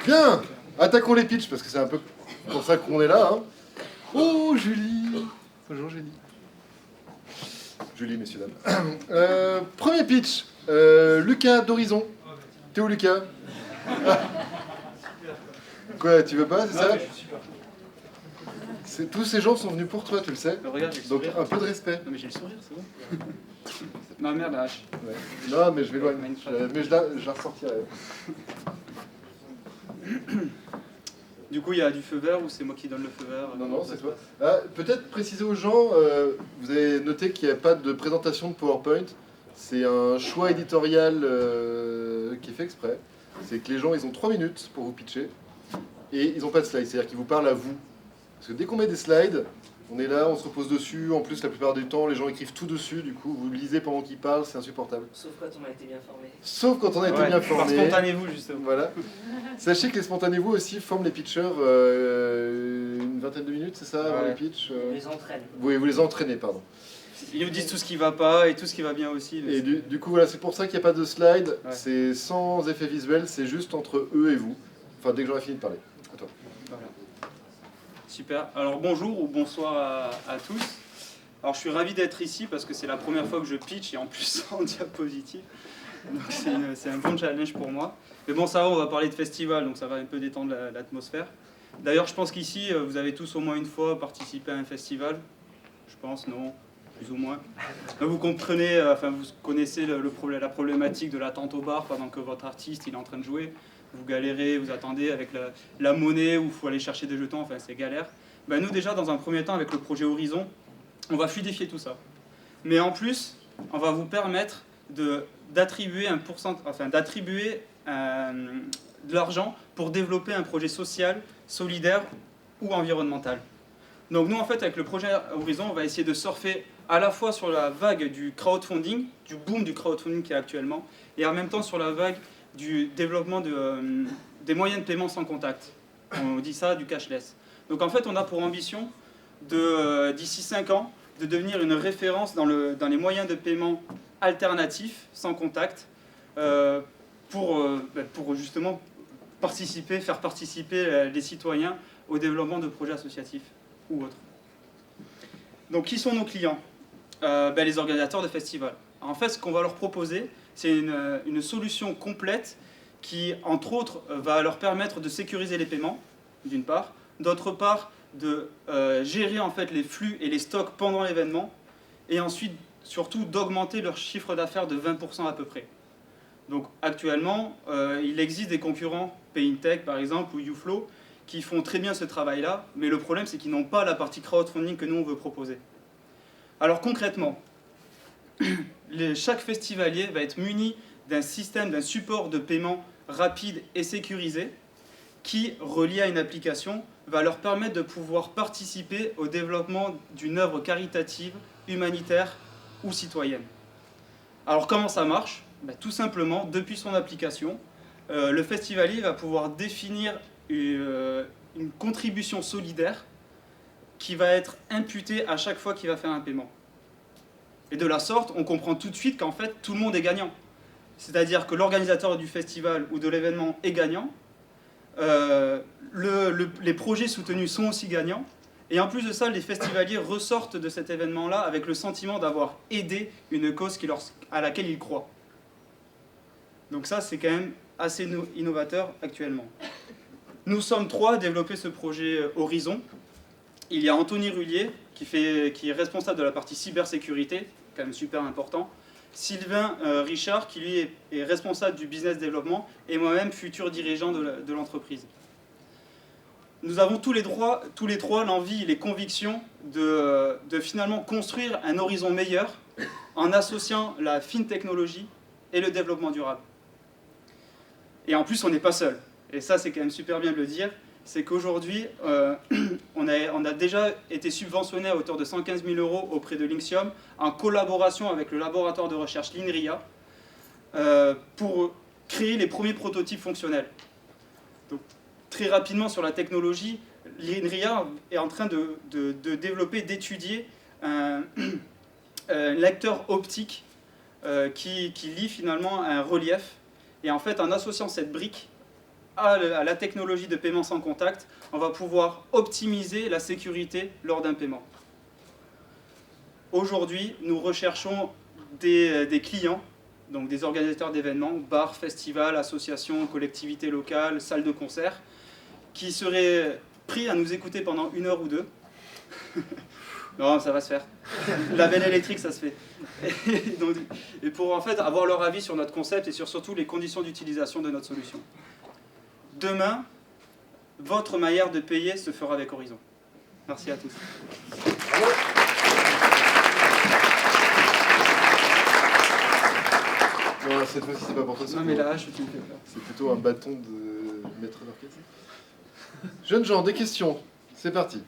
Bien, attaquons les pitchs, parce que c'est un peu pour ça qu'on est là. Hein. Oh, Julie. Bonjour, Julie. Julie, messieurs, dames. Premier pitch. Lucas d'Horizon. T'es où, Lucas? Quoi, tu veux pas, c'est ça? Tous ces gens sont venus pour toi, tu le sais. Regarde, donc un peu de respect. Non mais j'ai le sourire, c'est bon. Non merde, la hache. Ouais. Non mais je vais loin. Mais je la ressortirai. Du coup, il y a du feu vert ou c'est moi qui donne le feu vert? Non, c'est toi. Ah, peut-être préciser aux gens, vous avez noté qu'il n'y a pas de présentation de PowerPoint. C'est un choix éditorial qui est fait exprès. C'est que les gens, ils ont 3 minutes pour vous pitcher. Et ils n'ont pas de slides, c'est-à-dire qu'ils vous parlent à vous. Parce que dès qu'on met des slides, on est là, on se repose dessus. En plus, la plupart du temps, les gens écrivent tout dessus. Du coup, vous lisez pendant qu'ils parlent, c'est insupportable. Sauf quand on a été bien formé. Sauf quand on a été bien formé. Spontanez-vous, justement. Voilà. Sachez que les spontanez-vous aussi forment les pitchers une vingtaine de minutes, c'est ça, avant les pitchs On les entraîne. Oui, vous les entraînez, pardon. Ils nous disent tout ce qui va pas et tout ce qui va bien aussi. Et du coup, voilà, c'est pour ça qu'il n'y a pas de slide. Ouais. C'est sans effet visuel, c'est juste entre eux et vous. Enfin, dès que j'aurai fini de parler. À toi. Voilà. Super. Alors bonjour ou bonsoir à tous. Alors je suis ravi d'être ici parce que c'est la première fois que je pitch et en plus en diapositive. Donc c'est un bon challenge pour moi. Mais bon, ça va, on va parler de festival, donc ça va un peu détendre l'atmosphère. D'ailleurs, je pense qu'ici, vous avez tous au moins une fois participé à un festival. Je pense, non, plus ou moins. Vous comprenez, vous connaissez la problématique de l'attente au bar pendant que votre artiste il est en train de jouer. Vous galérez, vous attendez avec la monnaie où il faut aller chercher des jetons, enfin c'est galère. Ben, nous déjà, dans un premier temps, avec le projet Horizon, on va fluidifier tout ça. Mais en plus, on va vous permettre d'attribuer de l'argent pour développer un projet social, solidaire ou environnemental. Donc nous, en fait, avec le projet Horizon, on va essayer de surfer à la fois sur la vague du crowdfunding, du boom du crowdfunding qui est actuellement, et en même temps sur la vague du développement des moyens de paiement sans contact. On dit ça du cashless. Donc en fait, on a pour ambition, d'ici 5 ans, de devenir une référence dans les moyens de paiement alternatifs, sans contact, pour justement faire participer les citoyens au développement de projets associatifs ou autres. Donc qui sont nos clients? Les organisateurs de festivals. En fait, ce qu'on va leur proposer, c'est une solution complète qui, entre autres, va leur permettre de sécuriser les paiements, d'une part, d'autre part, de gérer en fait les flux et les stocks pendant l'événement, et ensuite, surtout, d'augmenter leur chiffre d'affaires de 20% à peu près. Donc actuellement, il existe des concurrents, Payintech par exemple, ou YouFlow, qui font très bien ce travail-là, mais le problème c'est qu'ils n'ont pas la partie crowdfunding que nous on veut proposer. Alors concrètement, chaque festivalier va être muni d'un système, d'un support de paiement rapide et sécurisé qui, relié à une application, va leur permettre de pouvoir participer au développement d'une œuvre caritative, humanitaire ou citoyenne. Alors comment ça marche? Tout simplement, depuis son application, le festivalier va pouvoir définir une contribution solidaire qui va être imputée à chaque fois qu'il va faire un paiement. Et de la sorte, on comprend tout de suite qu'en fait, tout le monde est gagnant. C'est-à-dire que l'organisateur du festival ou de l'événement est gagnant, les projets soutenus sont aussi gagnants, et en plus de ça, les festivaliers ressortent de cet événement-là avec le sentiment d'avoir aidé une cause à laquelle ils croient. Donc ça, c'est quand même assez innovateur actuellement. Nous sommes 3 à développer ce projet Horizon. Il y a Anthony Rullier, qui est responsable de la partie cybersécurité, quand même super important. Sylvain Richard, qui lui est responsable du business développement, et moi-même, futur dirigeant de l'entreprise. Nous avons tous les trois l'envie et les convictions de finalement construire un horizon meilleur en associant la fine technologie et le développement durable. Et en plus, on n'est pas seul. Et ça, c'est quand même super bien de le dire. C'est qu'aujourd'hui, on a déjà été subventionné à hauteur de 115 000 € auprès de Linxium, en collaboration avec le laboratoire de recherche l'INRIA, pour créer les premiers prototypes fonctionnels. Donc, très rapidement sur la technologie, l'INRIA est en train de développer, d'étudier un lecteur optique qui lit finalement un relief. Et en fait, en associant cette brique à la technologie de paiement sans contact, on va pouvoir optimiser la sécurité lors d'un paiement. Aujourd'hui, nous recherchons des clients, donc des organisateurs d'événements, bars, festivals, associations, collectivités locales, salles de concert, qui seraient prêts à nous écouter pendant 1 heure ou 2. Non, ça va se faire. La benne électrique, ça se fait. Et pour en fait avoir leur avis sur notre concept et sur surtout les conditions d'utilisation de notre solution. Demain, votre manière de payer se fera avec Horizon. Merci à tous. Non, cette fois-ci, c'est pas pour toi. Non, mais la hache, tu me fais peur. C'est plutôt un bâton de maître d'orchestre. Jeunes gens, des questions. C'est parti.